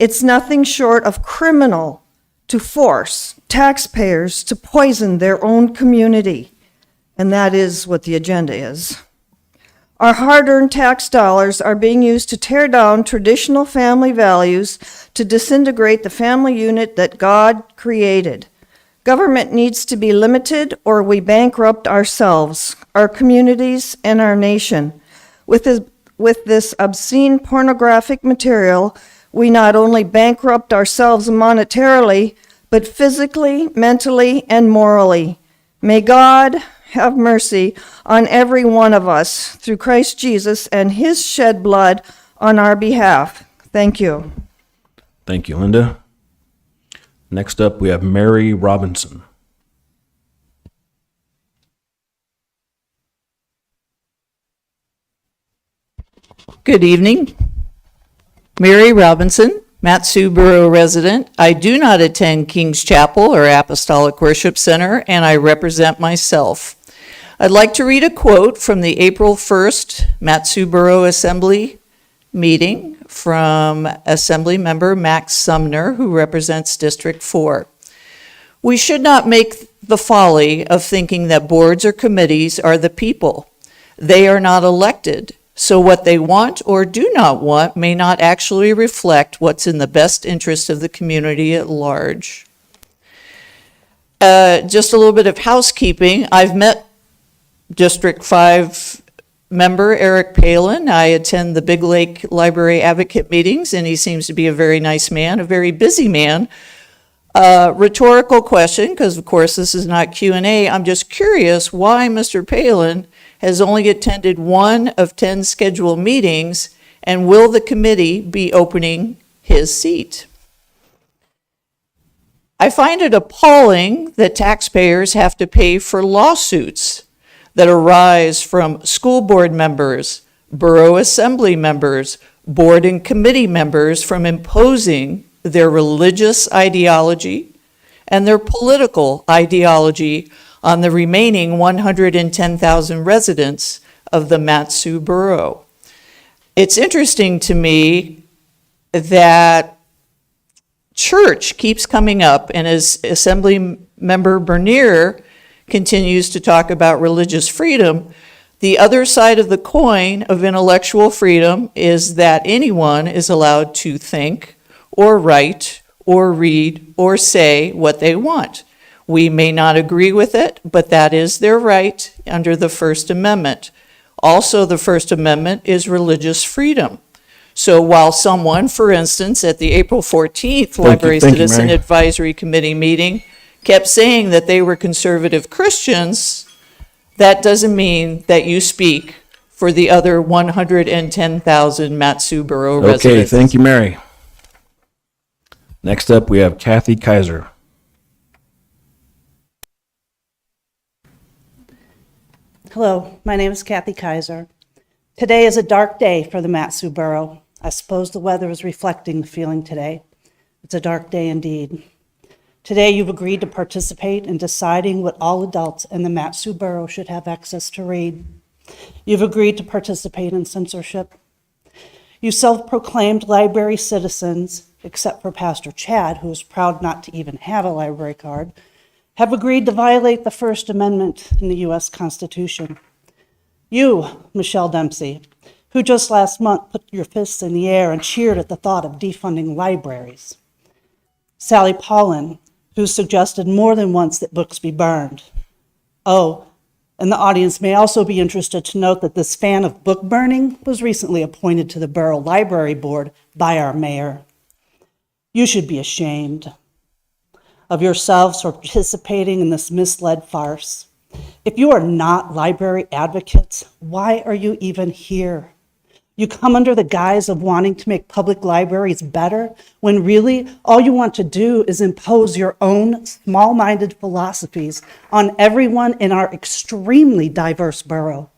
It's nothing short of criminal to force taxpayers to poison their own community. And that is what the agenda is. Our hard-earned tax dollars are being used to tear down traditional family values, to disintegrate the family unit that God created. Government needs to be limited, or we bankrupt ourselves, our communities, and our nation. With this obscene pornographic material, we not only bankrupt ourselves monetarily, but physically, mentally, and morally. May God have mercy on every one of us through Christ Jesus and his shed blood on our behalf. Thank you. Thank you, Linda. Next up, we have Mary Robinson. Good evening. Mary Robinson, Mat-Su Borough resident. I do not attend King's Chapel or Apostolic Worship Center, and I represent myself. I'd like to read a quote from the April 1st Mat-Su Borough Assembly meeting from Assembly Member Max Sumner, who represents District 4. We should not make the folly of thinking that boards or committees are the people. They are not elected, so what they want or do not want may not actually reflect what's in the best interest of the community at large. Just a little bit of housekeeping. I've met District 5 member Eric Palin. I attend the Big Lake Library Advocate meetings, and he seems to be a very nice man, a very busy man. Rhetorical question, because of course this is not Q&A. I'm just curious why Mr. Palin has only attended 1 of 10 scheduled meetings, and will the committee be opening his seat? I find it appalling that taxpayers have to pay for lawsuits that arise from school board members, borough assembly members, board and committee members from imposing their religious ideology and their political ideology on the remaining 110,000 residents of the Mat-Su Borough. It's interesting to me that church keeps coming up, and as Assembly Member Bernier continues to talk about religious freedom, the other side of the coin of intellectual freedom is that anyone is allowed to think or write or read or say what they want. We may not agree with it, but that is their right under the First Amendment. Also, the First Amendment is religious freedom. So while someone, for instance, at the April 14th Library Citizen Advisory Committee meeting kept saying that they were conservative Christians, that doesn't mean that you speak for the other 110,000 Mat-Su Borough residents. Okay, thank you, Mary. Next up, we have Kathy Kaiser. Hello, my name is Kathy Kaiser. Today is a dark day for the Mat-Su Borough. I suppose the weather is reflecting the feeling today. It's a dark day indeed. Today, you've agreed to participate in deciding what all adults in the Mat-Su Borough should have access to read. You've agreed to participate in censorship. You self-proclaimed library citizens, except for Pastor Chad, who is proud not to even have a library card, have agreed to violate the First Amendment in the U.S. Constitution. You, Michelle Dempsey, who just last month put your fists in the air and cheered at the thought of defunding libraries. Sally Paulin, who suggested more than once that books be burned. Oh, and the audience may also be interested to note that this fan of book burning was recently appointed to the Borough Library Board by our mayor. You should be ashamed of yourselves for participating in this misled farce. If you are not library advocates, why are you even here? You come under the guise of wanting to make public libraries better, when really all you want to do is impose your own small-minded philosophies on everyone in our extremely diverse borough.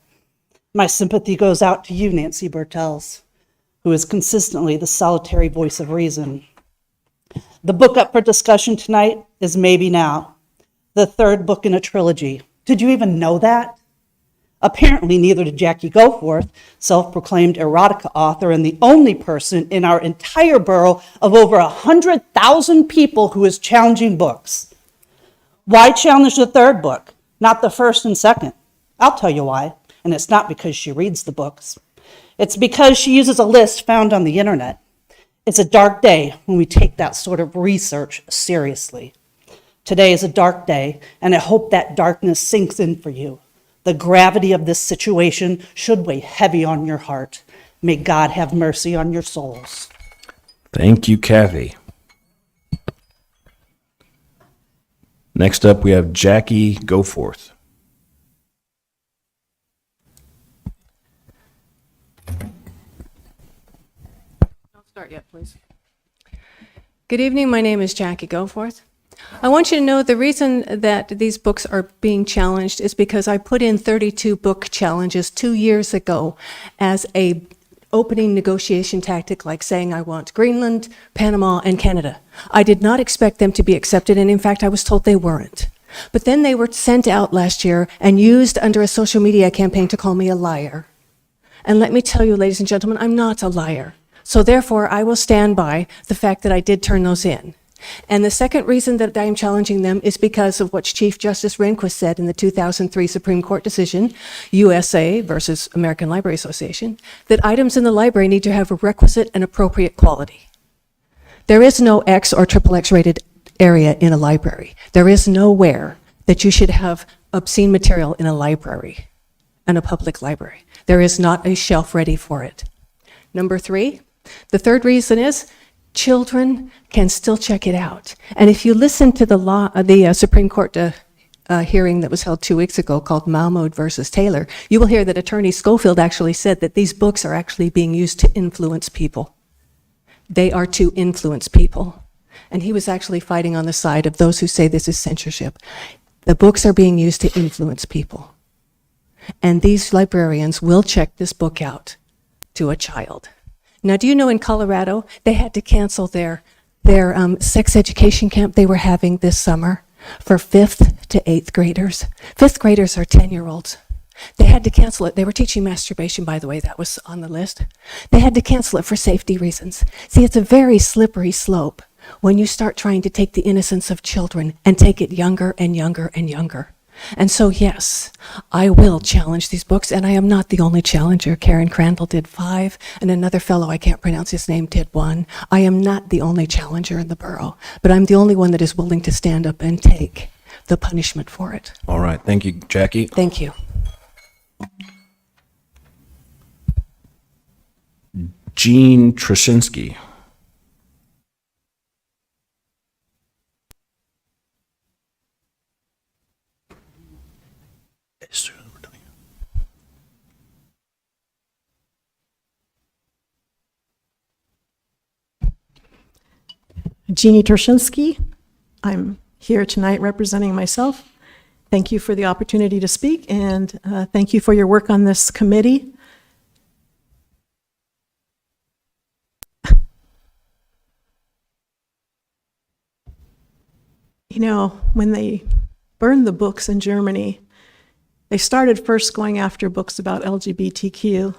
My sympathy goes out to you, Nancy Bertels, who is consistently the solitary voice of reason. The book up for discussion tonight is Maybe Now, the third book in a trilogy. Did you even know that? Apparently, neither did Jackie Goforth, self-proclaimed erotica author and the only person in our entire borough of over 100,000 people who is challenging books. Why challenge the third book, not the first and second? I'll tell you why, and it's not because she reads the books. It's because she uses a list found on the internet. It's a dark day when we take that sort of research seriously. Today is a dark day, and I hope that darkness sinks in for you. The gravity of this situation should weigh heavy on your heart. May God have mercy on your souls. Thank you, Kathy. Next up, we have Jackie Goforth. Don't start yet, please. Good evening. My name is Jackie Goforth. I want you to know the reason that these books are being challenged is because I put in 32 book challenges 2 years ago as a opening negotiation tactic, like saying I want Greenland, Panama, and Canada. I did not expect them to be accepted, and in fact, I was told they weren't. But then they were sent out last year and used under a social media campaign to call me a liar. And let me tell you, ladies and gentlemen, I'm not a liar. So therefore, I will stand by the fact that I did turn those in. And the second reason that I am challenging them is because of what Chief Justice Rehnquist said in the 2003 Supreme Court decision, USA versus American Library Association, that items in the library need to have a requisite and appropriate quality. There is no X or XXX rated area in a library. There is nowhere that you should have obscene material in a library, in a public library. There is not a shelf ready for it. Number three, the third reason is children can still check it out. And if you listen to the Supreme Court hearing that was held 2 weeks ago called Mahmoud versus Taylor, you will hear that Attorney Schofield actually said that these books are actually being used to influence people. They are to influence people. And he was actually fighting on the side of those who say this is censorship. The books are being used to influence people. And these librarians will check this book out to a child. Now, do you know in Colorado, they had to cancel their sex education camp they were having this summer for 5th to 8th graders. 5th graders are 10-year-olds. They had to cancel it. They were teaching masturbation, by the way, that was on the list. They had to cancel it for safety reasons. See, it's a very slippery slope when you start trying to take the innocence of children and take it younger and younger and younger. And so, yes, I will challenge these books, and I am not the only challenger. Karen Crandall did 5, and another fellow, I can't pronounce his name, did 1. I am not the only challenger in the borough, but I'm the only one that is willing to stand up and take the punishment for it. All right. Thank you, Jackie. Thank you. Jean Trushinsky. Jeannie Torshinsky. I'm here tonight representing myself. Thank you for the opportunity to speak, and thank you for your work on this committee. You know, when they burned the books in Germany, they started first going after books about LGBTQ.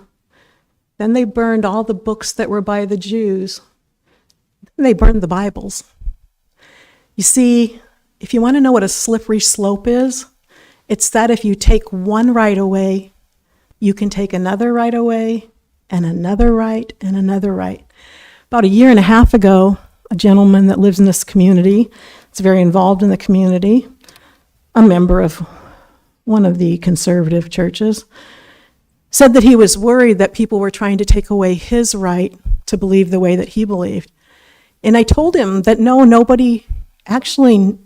Then they burned all the books that were by the Jews. They burned the Bibles. You see, if you want to know what a slippery slope is, it's that if you take one right away, you can take another right away, and another right, and another right. About a year and a half ago, a gentleman that lives in this community, is very involved in the community, a member of one of the conservative churches, said that he was worried that people were trying to take away his right to believe the way that he believed. And I told him that nobody, actually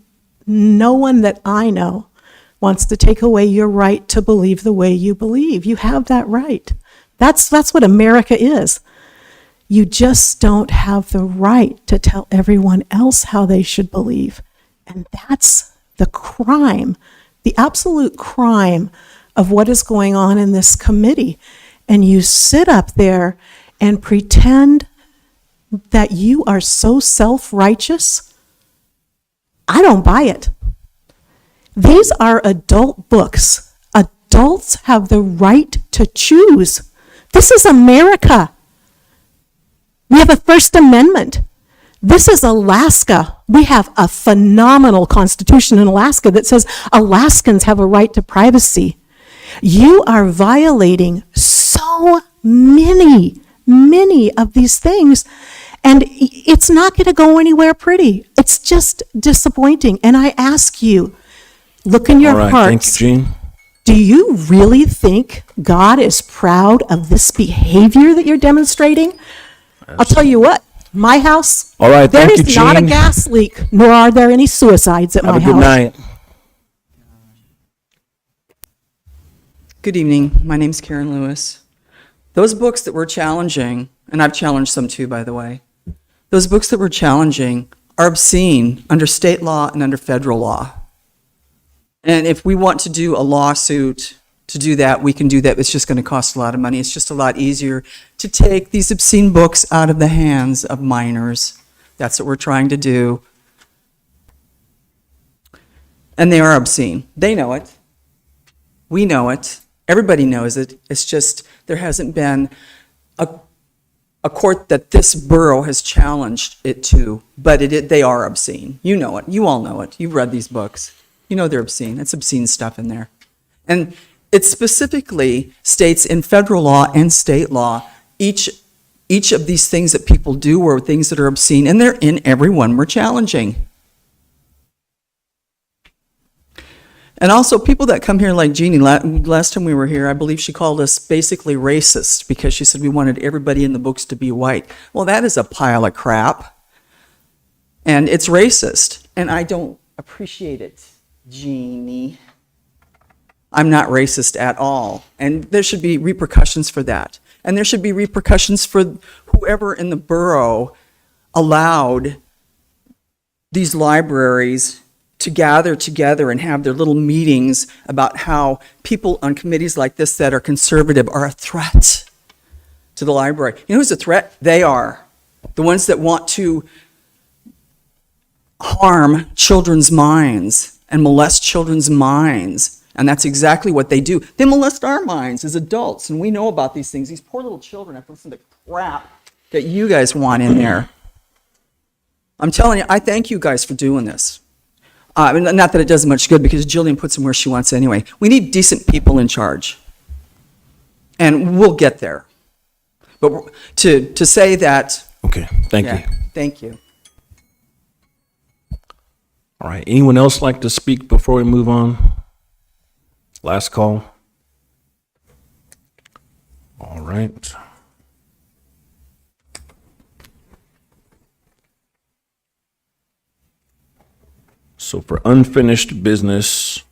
no one that I know wants to take away your right to believe the way you believe. You have that right. That's what America is. You just don't have the right to tell everyone else how they should believe. And that's the crime, the absolute crime of what is going on in this committee. And you sit up there and pretend that you are so self-righteous. I don't buy it. These are adult books, Adults have the right to choose. This is America. We have a First Amendment. This is Alaska. We have a phenomenal constitution in Alaska that says Alaskans have a right to privacy. You are violating so many of these things, and it's not going to go anywhere pretty. It's just disappointing. And I ask you, look in your All right, hearts. thank you, Jean. Do you really think God is proud of this behavior that you're demonstrating? I'll tell you what, my house, All right, there thank is you, not a Jean. gas leak, nor are there any suicides at Have my a good house. night. Good evening. My name's Karen Lewis. Those books that were challenging, and I've challenged some too, by the way, those books that were challenging are obscene under state law and under federal law. And if we want to do a lawsuit to do that, we can do that. It's just going to cost a lot of money. It's just a lot easier to take these obscene books out of the hands of minors. That's what we're trying to do. And they are obscene. They know it. We know it. Everybody knows it. It's just there hasn't been a court that this borough has challenged it to, but they are obscene. You know it. You all know it. You've read these books. You know they're obscene. It's obscene stuff in there. And it specifically states in federal law and state law, each of these things that people do are things that are obscene, and they're in every one we're challenging. And also, people that come here like Jeannie, last time we were here, I believe she called us basically racist because she said we wanted everybody in the books to be white. Well, that is a pile of crap. And it's racist. And I don't appreciate it, Jeannie. I'm not racist at all. And there should be repercussions for that. And there should be repercussions for whoever in the borough allowed these libraries to gather together and have their little meetings about how people on committees like this that are conservative are a threat to the library. You know who's a threat? They are. The ones that want to harm children's minds and molest children's minds. And that's exactly what they do. They molest our minds as adults, and we know about these things. These poor little children have to listen to crap that you guys want in there. I'm telling you, I thank you guys for doing this. Not that it does much good, because Jillian puts them where she wants anyway. We need decent people in charge. And we'll get there. But to say that... Okay, thank you. Thank you. All right, anyone else like to speak before we move on? Last call. All right. So for unfinished business,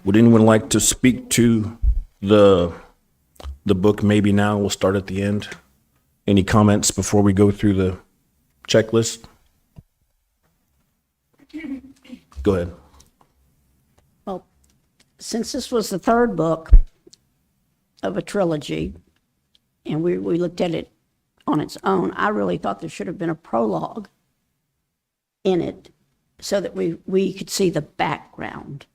would anyone like to speak to the book? Maybe now, we'll start at the end. Any comments before we go through the checklist? Go ahead. Well, since this was the third book of a trilogy, and we looked at it on its own, I really thought there should have been a prologue in it so that we could see the background.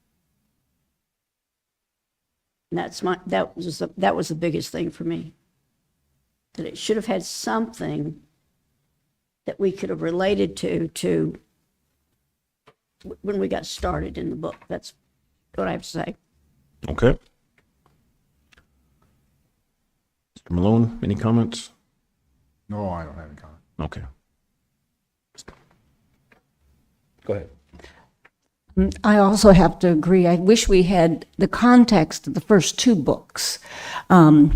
And that was the biggest thing for me. That it should have had something that we could have related to when we got started in the book. That's what I have to say. Okay. Mr. Malone, any comments? No, I don't have any comment. Okay. Go ahead. I also have to agree. I wish we had the context of the first two books. I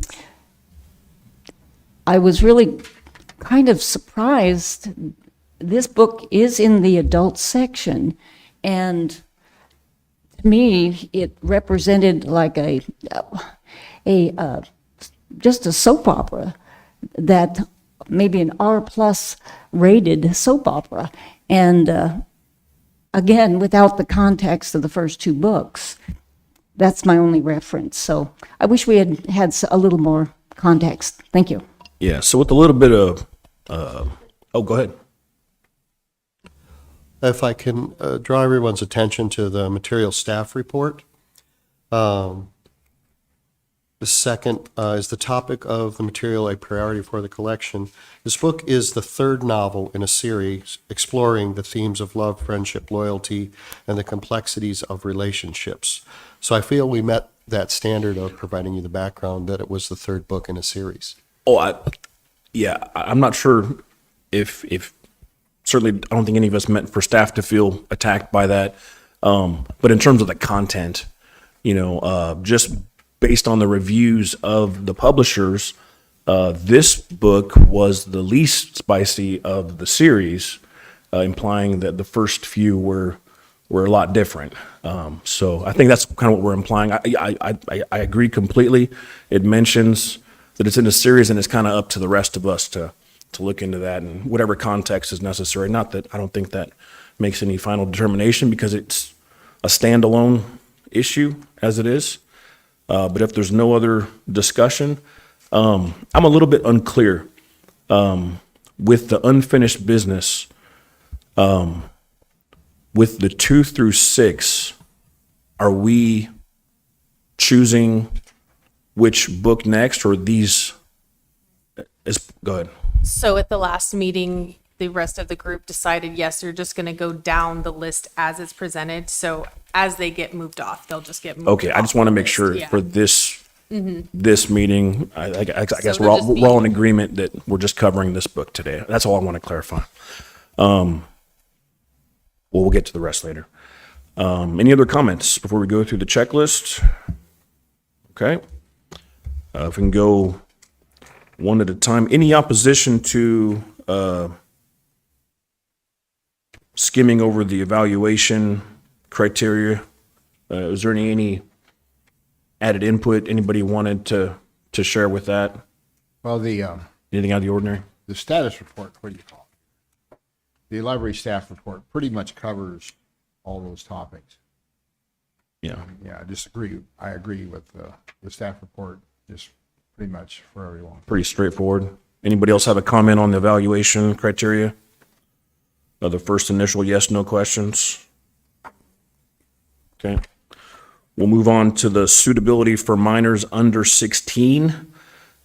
was really kind of surprised. This book is in the adult section, and to me, it represented like just a soap opera, that maybe an R+ rated soap opera, and again, without the context of the first two books. That's my only reference. So I wish we had had a little more context. Thank you. Yeah, so with a little bit of, oh, go ahead. If I can draw everyone's attention to the material staff report. The second is the topic of the material a priority for the collection. This book is the third novel in a series exploring the themes of love, friendship, loyalty, and the complexities of relationships. So I feel we met that standard of providing you the background that it was the third book in a series. Oh, I'm not sure if certainly I don't think any of us meant for staff to feel attacked by that. But in terms of the content, just based on the reviews of the publishers, this book was the least spicy of the series, implying that the first few were a lot different. So I think that's kind of what we're implying. I agree completely. It mentions that it's in a series, and it's kind of up to the rest of us to look into that and whatever context is necessary. Not that I don't think that makes any final determination, because it's a standalone issue as it is. But if there's no other discussion, I'm a little bit unclear with the unfinished business. With the 2 through 6, are we choosing which book next, or these? Go ahead. So at the last meeting, the rest of the group decided, yes, they're just going to go down the list as it's presented. So as they get moved off, they'll just get moved Okay, I off just want to the make list. sure Yeah. for this meeting, I guess they're just we're all in agreement that we're just covering this book today. That's all I want to clarify. We'll get to the rest later. Any other comments before we go through the checklist? Okay. If we can go one at a time. Any opposition to skimming over the evaluation criteria? Is there any added input anybody wanted to share with that? Well, Anything out of the ordinary? the status report, what do you call it? The library staff report pretty much covers all those topics. Yeah. Yeah, I agree with the staff report, just pretty much for everyone. Pretty straightforward. Anybody else have a comment on the evaluation criteria? The first initial yes, no questions? Okay. We'll move on to the suitability for minors under 16.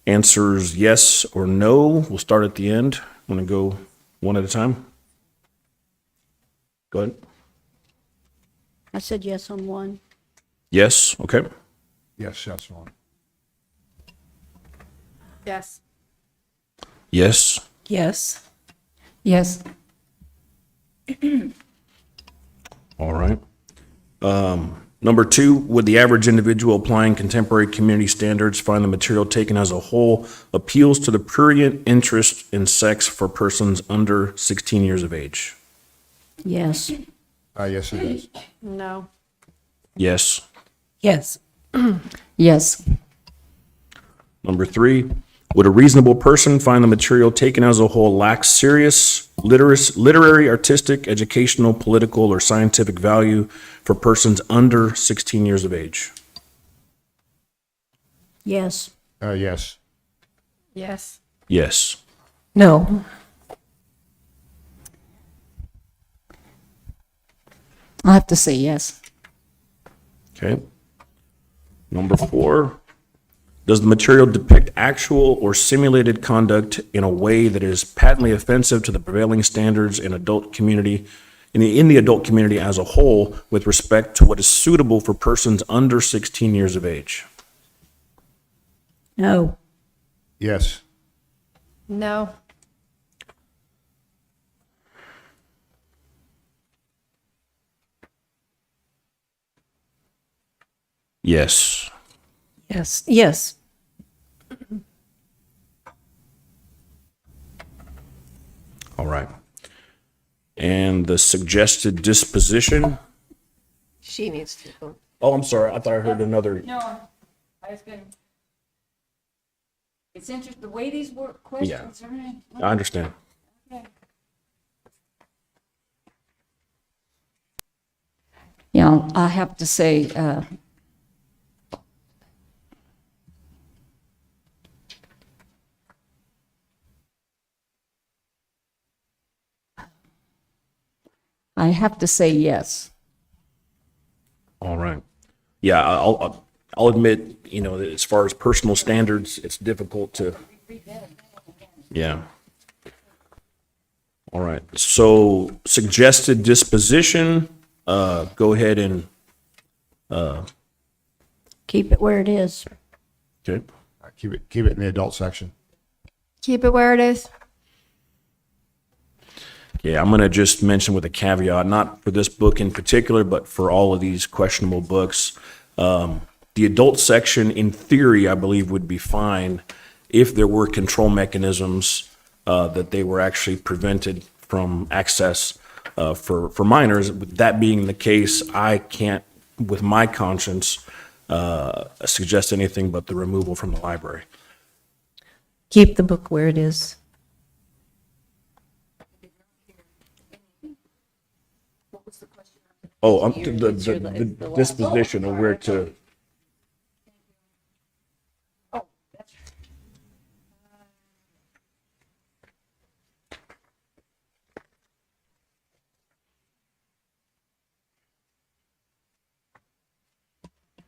Answers yes or no. We'll start at the end. I'm going to go one at a time. Go ahead. I said yes on one. Yes, okay. Yes, that's one. Yes. Yes, Yes. Yes. all right. Number 2, would the average individual applying contemporary community standards find the material taken as a whole appeals to the prurient interest in sex for persons under 16 years of age? Yes. Yes, it is. No. Yes. Yes. Yes. Number 3, would a reasonable person find the material taken as a whole lacks serious literary, artistic, educational, political, or scientific value for persons under 16 years of age? Yes. Yes. Yes. Yes. No. I have to say yes. Okay. Number 4, does the material depict actual or simulated conduct in a way that is patently offensive to the prevailing standards in adult community, in the adult community as a whole, with respect to what is suitable for persons under 16 years of age? No. Yes. No. Yes. Yes. Yes. All right. And the suggested disposition? She needs to go. Oh, I'm sorry. I thought I heard another. No, I was going to. It's interesting, the way these work questions are. I understand. Yeah, I have to say, I have to say yes. All right. Yeah, I'll admit, you know, that as far as personal standards, it's difficult to. Yeah. All right. So suggested disposition, go ahead and, Keep it where it is. okay. Keep it in the adult section. Keep it where it is. Yeah, I'm going to just mention with a caveat, not for this book in particular, but for all of these questionable books. The adult section, in theory, I believe would be fine if there were control mechanisms that they were actually prevented from access for minors. With that being the case, I can't, with my conscience, suggest anything but the removal from the library. Keep the book where it is. Oh, the disposition of where to.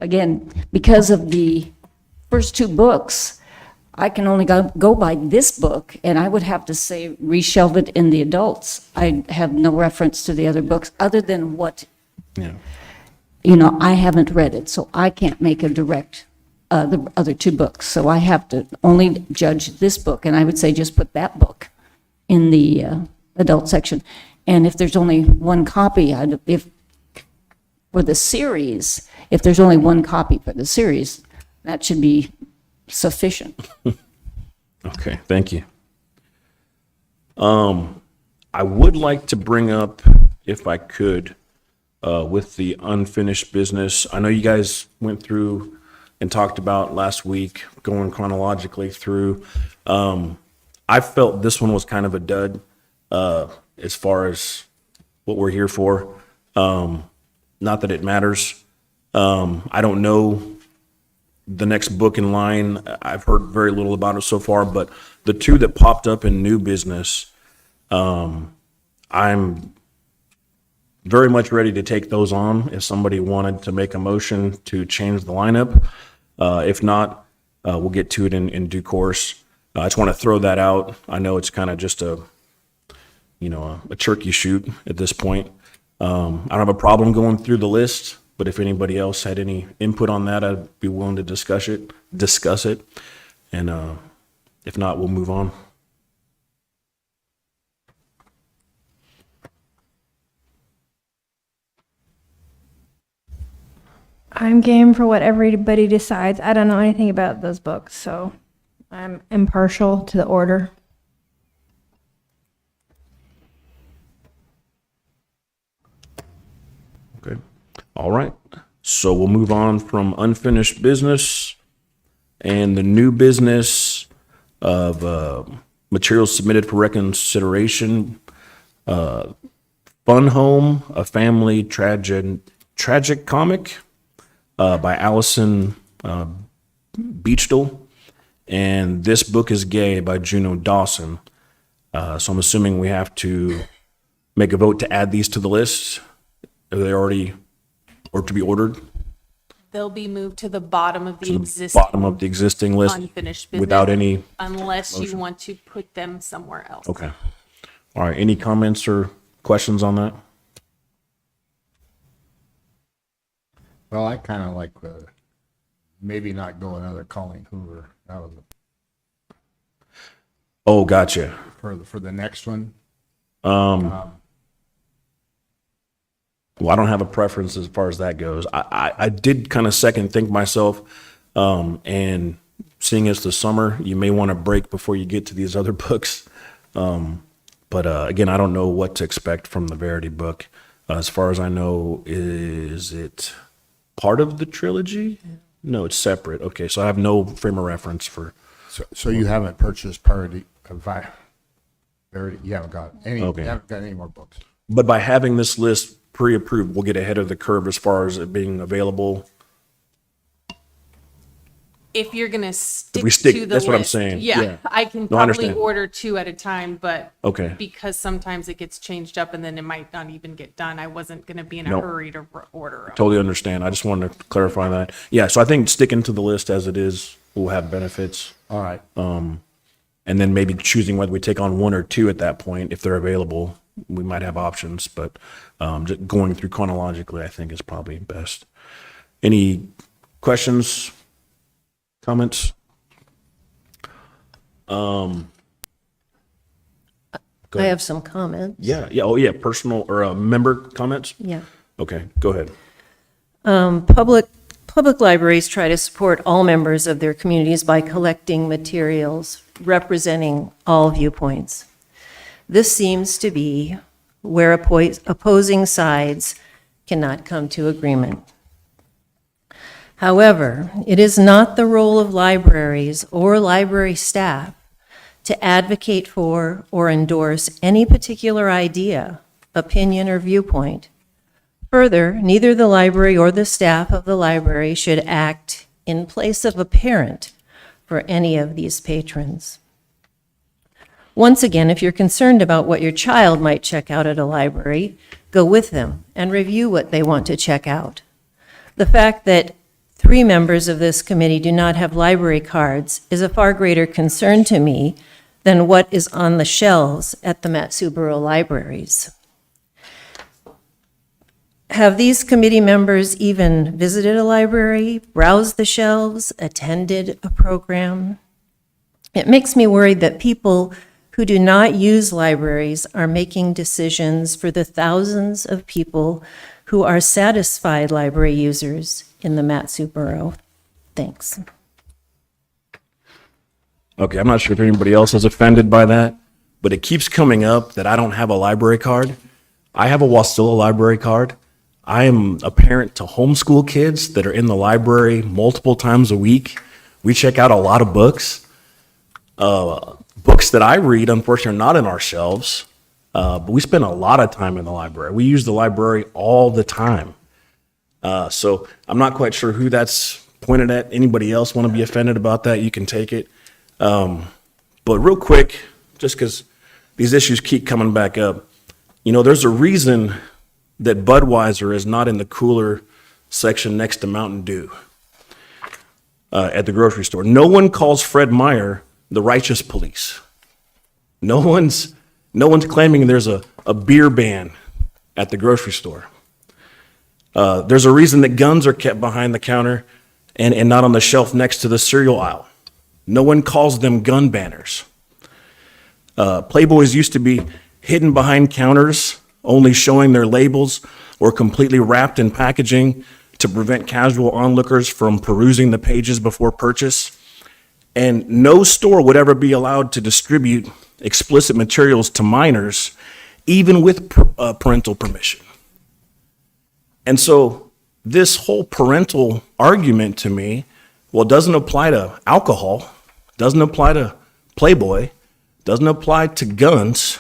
Again, because of the first two books, I can only go by this book, and I would have to say reshelve it in the adults. I have no reference to the other books, other than what, Yeah. you know, I haven't read it, so I can't make a direct, the other two books. So I have to only judge this book, and I would say just put that book in the adult section. And if there's only one copy, for the series, if there's only one copy for the series, that should be sufficient. Okay, thank you. I would like to bring up, if I could, with the unfinished business. I know you guys went through and talked about last week, going chronologically through. I felt this one was kind of a dud as far as what we're here for. Not that it matters. I don't know the next book in line. I've heard very little about it so far, but the two that popped up in new business, I'm very much ready to take those on if somebody wanted to make a motion to change the lineup. If not, we'll get to it in due course. I just want to throw that out. I know it's kind of just a turkey shoot at this point. I don't have a problem going through the list, but if anybody else had any input on that, I'd be willing to discuss it. And if not, we'll move on. I'm game for what everybody decides. I don't know anything about those books, so I'm impartial to the order. Okay. All right. So we'll move on from unfinished business and the new business of materials submitted for reconsideration. Fun Home, a family tragic comic by Allison Beachdell. And This Book is Gay by Juno Dawson. So I'm assuming we have to make a vote to add these to the list. Are they already, or to be ordered? They'll be moved to the bottom of the To the existing. bottom of the existing list unfinished business. without any. Unless you motion. want to put them somewhere else. Okay. All right. Any comments or questions on that? Well, I kind of like maybe not go another Colleen Hoover. That was Oh, gotcha. for the next one. Well, I don't have a preference as far as that goes. I did kind of second think myself, and seeing as the summer, you may want to break before you get to these other books. But again, I don't know what to expect from the Verity book. As far as I know, is it part of the trilogy? No, it's separate. Okay, so I have no frame of reference for. So you haven't purchased Verity? You haven't got any. Okay. You haven't got any more books. But by having this list pre-approved, we'll get ahead of the curve as far as it being available. If you're gonna stick we stick- to the that's what I'm list, saying. Yeah, Yeah. I can No, I probably understand. order 2 at a time, but Okay. because sometimes it gets changed up and then it might not even get done, I wasn't gonna be in a No. hurry to order 'em. Totally understand. I just wanted to clarify that. Yeah, so I think sticking to the list as it is will have benefits. All right. And then maybe choosing whether we take on 1 or 2 at that point, if they're available, we might have options, but just going through chronologically, I think is probably best. Any questions, comments? Go I ahead. have some comments. Yeah, oh yeah, personal or member comments? Yeah. Okay, go ahead. Public libraries try to support all members of their communities by collecting materials representing all viewpoints. This seems to be where opposing sides cannot come to agreement. However, it is not the role of libraries or library staff to advocate for or endorse any particular idea, opinion, or viewpoint. Further, neither the library or the staff of the library should act in place of a parent for any of these patrons. Once again, if you're concerned about what your child might check out at a library, go with them and review what they want to check out. The fact that 3 members of this committee do not have library cards is a far greater concern to me than what is on the shelves at the Mat-Su-Borough libraries. Have these committee members even visited a library, browsed the shelves, attended a program? It makes me worried that people who do not use libraries are making decisions for the thousands of people who are satisfied library users in the Mat-Su-Borough. Thanks. Okay, I'm not sure if anybody else is offended by that, but it keeps coming up that I don't have a library card. I have a Wasilla library card. I am a parent to homeschool kids that are in the library multiple times a week. We check out a lot of books. Books that I read, unfortunately, are not in our shelves, but we spend a lot of time in the library. We use the library all the time. So I'm not quite sure who that's pointed at. Anybody else want to be offended about that? You can take it. But real quick, just because these issues keep coming back up, there's a reason that Budweiser is not in the cooler section next to Mountain Dew at the grocery store. No one calls Fred Meyer the righteous police. No one's claiming there's a beer ban at the grocery store. There's a reason that guns are kept behind the counter and not on the shelf next to the cereal aisle. No one calls them gun banners. Playboys used to be hidden behind counters, only showing their labels or completely wrapped in packaging to prevent casual onlookers from perusing the pages before purchase. And no store would ever be allowed to distribute explicit materials to minors, even with parental permission. And so this whole parental argument to me, well, doesn't apply to alcohol, doesn't apply to Playboy, doesn't apply to guns.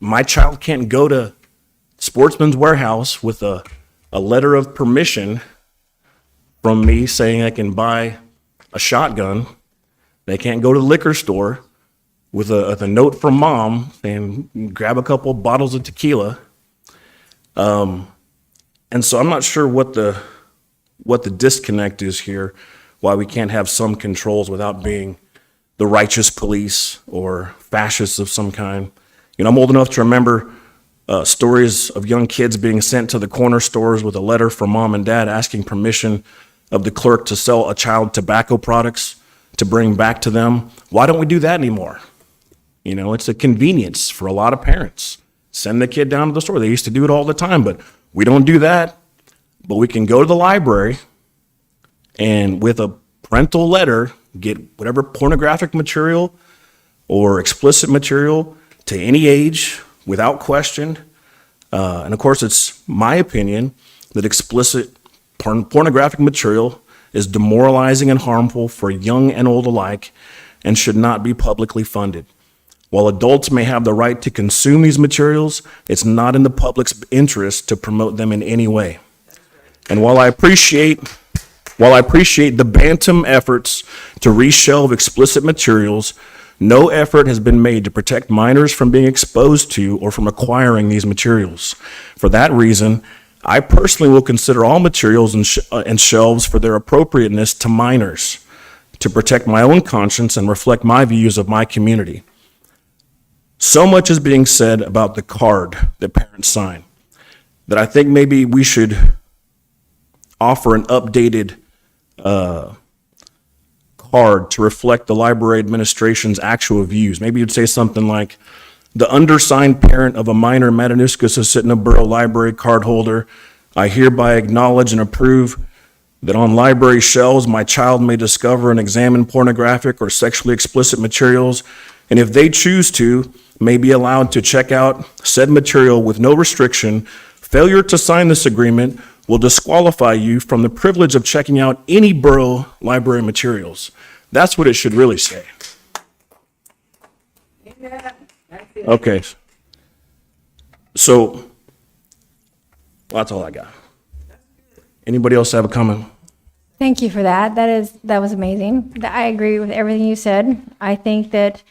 My child can't go to Sportsman's Warehouse with a letter of permission from me saying I can buy a shotgun. They can't go to the liquor store with a note from mom saying grab a couple bottles of tequila. And so I'm not sure what the disconnect is here, why we can't have some controls without being the righteous police or fascists of some kind. I'm old enough to remember stories of young kids being sent to the corner stores with a letter from mom and dad asking permission of the clerk to sell a child tobacco products to bring back to them. Why don't we do that anymore? It's a convenience for a lot of parents. Send the kid down to the store. They used to do it all the time, but we don't do that. But we can go to the library and with a parental letter, get whatever pornographic material or explicit material to any age without question. And of course, it's my opinion that explicit pornographic material is demoralizing and harmful for young and old alike and should not be publicly funded. While adults may have the right to consume these materials, it's not in the public's interest to promote them in any way. And while I appreciate While I appreciate the bantam efforts to reshelve explicit materials, no effort has been made to protect minors from being exposed to or from acquiring these materials. For that reason, I personally will consider all materials and shelves for their appropriateness to minors, to protect my own conscience and reflect my views of my community. So much is being said about the card that parents sign that I think maybe we should offer an updated card to reflect the library administration's actual views. Maybe you'd say something like, the undersigned parent of a minor Matanuska-Susitna Borough Library card holder, I hereby acknowledge and approve that on library shelves my child may discover and examine pornographic or sexually explicit materials, and if they choose to, may be allowed to check out said material with no restriction. Failure to sign this agreement will disqualify you from the privilege of checking out any borough library materials. That's what it should really say. Okay. So, well, that's all I got. Anybody else have a comment? Thank you for that. That was amazing. I agree with everything you said. I think that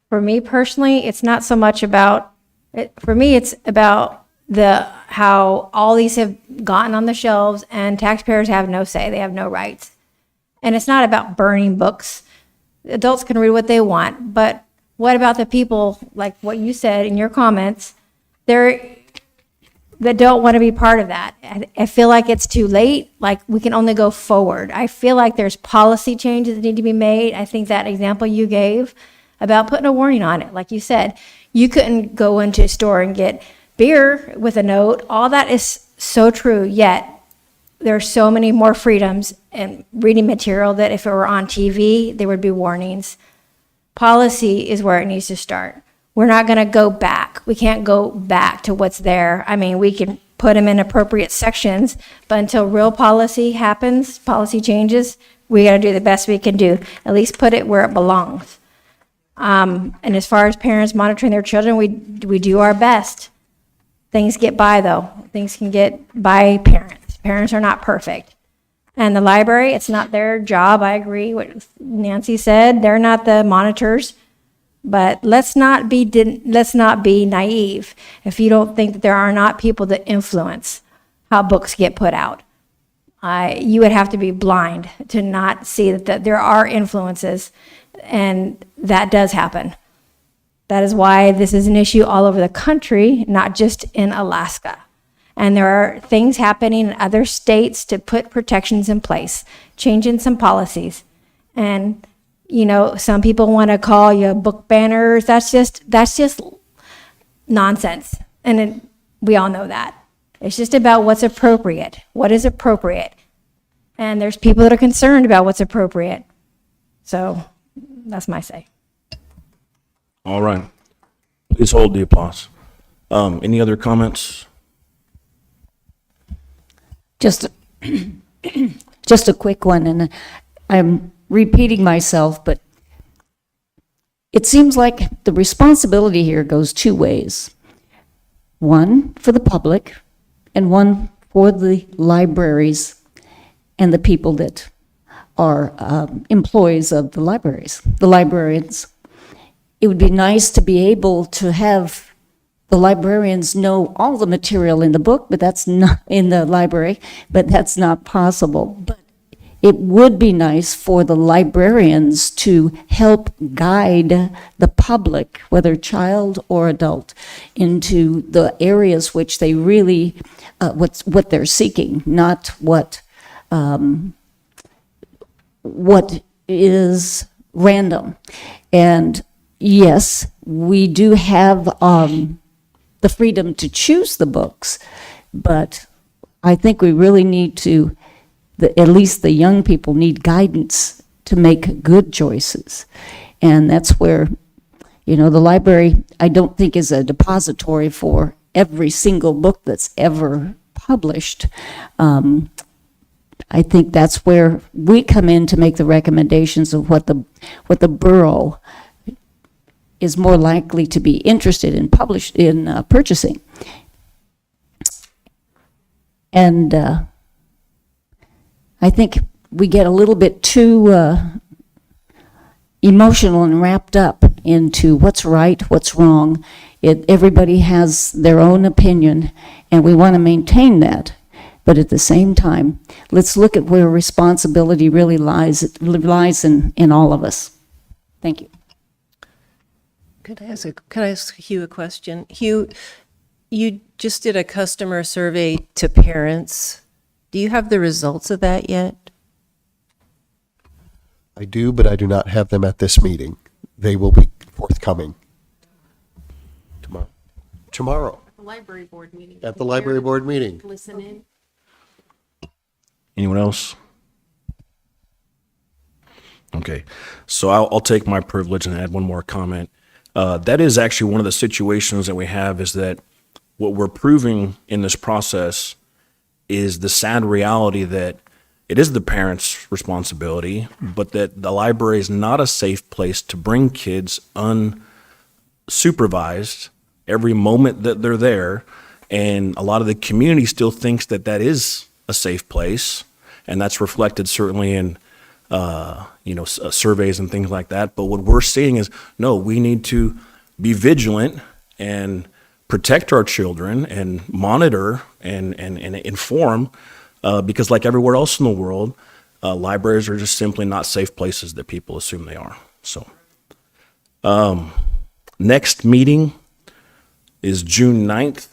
for me personally, it's not so much about it. For me, it's about how all these have gotten on the shelves and taxpayers have no say. They have no rights. And it's not about burning books. Adults can read what they want, but what about the people, like what you said in your comments, that don't want to be part of that? I feel like it's too late. Like, we can only go forward. I feel like there's policy changes that need to be made. I think that example you gave about putting a warning on it, like you said, you couldn't go into a store and get beer with a note. All that is so true, yet there's so many more freedoms in reading material that if it were on TV, there would be warnings. Policy is where it needs to start. We're not going to go back. We can't go back to what's there. I mean, we can put them in appropriate sections, but until real policy happens, policy changes, we got to do the best we can do. At least put it where it belongs. And as far as parents monitoring their children, we do our best. Things get by, though. Things can get by parents. Parents are not perfect. And the library, it's not their job. I agree with what Nancy said. They're not the monitors. But let's not be naive if you don't think that there are not people that influence how books get put out. You would have to be blind to not see that there are influences, and that does happen. That is why this is an issue all over the country, not just in Alaska. And there are things happening in other states to put protections in place, changing some policies. And, you know, some people want to call you book banners. That's just nonsense. And we all know that. It's just about what's appropriate. What is appropriate? And there's people that are concerned about what's appropriate. So that's my say. All right. Please hold the applause. Any other comments? Just a quick one, and I'm repeating myself, but it seems like the responsibility here goes two ways. One for the public, and one for the libraries and the people that are employees of the libraries, the librarians. It would be nice to be able to have the librarians know all the material in the book, but that's not in the library, but that's not possible. But it would be nice for the librarians to help guide the public, whether child or adult, into the areas which they really, what they're seeking, not what is random. And yes, we do have the freedom to choose the books, but I think we really need to, at least the young people need guidance to make good choices. And that's where, you know, the library, I don't think is a depository for every single book that's ever published. I think that's where we come in to make the recommendations of what the borough is more likely to be interested in purchasing. And I think we get a little bit too emotional and wrapped up into what's right, what's wrong. Everybody has their own opinion, and we want to maintain that. But at the same time, let's look at where responsibility really lies in all of us. Thank you. Could I ask Hugh a question? Hugh, you just did a customer survey to parents. Do you have the results of that yet? I do, but I do not have them at this meeting. They will be forthcoming. Tomorrow. The library board meeting. At the library board meeting. Listen in. Anyone else? Okay, so I'll take my privilege and add one more comment. That is actually one of the situations that we have, is that what we're proving in this process is the sad reality that it is the parents' responsibility, but that the library is not a safe place to bring kids unsupervised every moment that they're there. And a lot of the community still thinks that that is a safe place. And that's reflected certainly in, surveys and things like that. But what we're seeing is, no, we need to be vigilant and protect our children and monitor and inform, because like everywhere else in the world, libraries are just simply not safe places that people assume they are. So, next meeting is June 9th.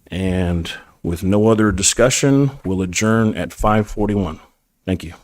And with no other discussion, we'll adjourn at 5:41. Thank you.